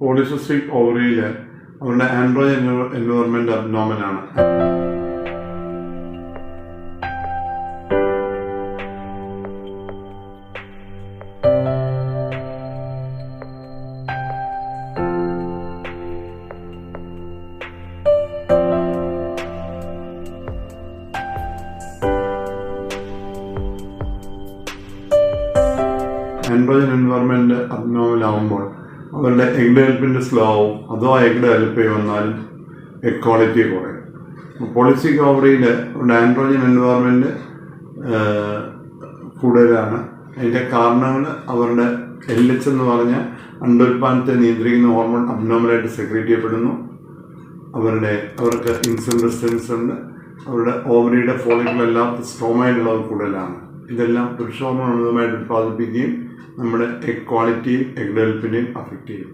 Polycystic ഓവറിയിൽ അവരുടെ androgen environment അബ്നോർമലാണ്. ആൻഡ്രോജൻ എൻവയോൺമെന്റ് അബ്നോർമൽ ആകുമ്പോൾ അവരുടെ എഗ് ഡെവലപ്മെന്റ് സ്ലോ ആവും. അഥവാ എഗ് ഡെവലപ്പ് വന്നാലും എഗ് ക്വാളിറ്റി കുറയും. പോളിസിസ്റ്റിക് ഓവറിയിൽ അവരുടെ ആൻഡ്രോജൻ എൻവയോൺമെന്റ് കൂടുതലാണ്. അതിൻ്റെ കാരണങ്ങൾ അവരുടെ LH എന്ന് പറഞ്ഞ അണ്ടോൽപാദനത്തെ നിയന്ത്രിക്കുന്ന ഹോർമോൺ അബ്നോർമലായിട്ട് സെക്രീറ്റ് ചെയ്യപ്പെടുന്നു. അവർക്ക് ഇൻസുലിൻ റെസിസ്റ്റൻസ് ഉണ്ട്. അവരുടെ ഓവറിയുടെ ഫോളിക്കിളെല്ലാം സ്ട്രോമയിലുള്ള കൂടുതലാണ്. ഇതെല്ലാം പുരുഷ ഹോർമോൺ അമിതമായിട്ട് ഉത്പാദിപ്പിക്കുകയും നമ്മുടെ എഗ് ക്വാളിറ്റിയും എഗ് ഡെവലപ്മെന്റിനെയും അഫക്റ്റ് ചെയ്യും.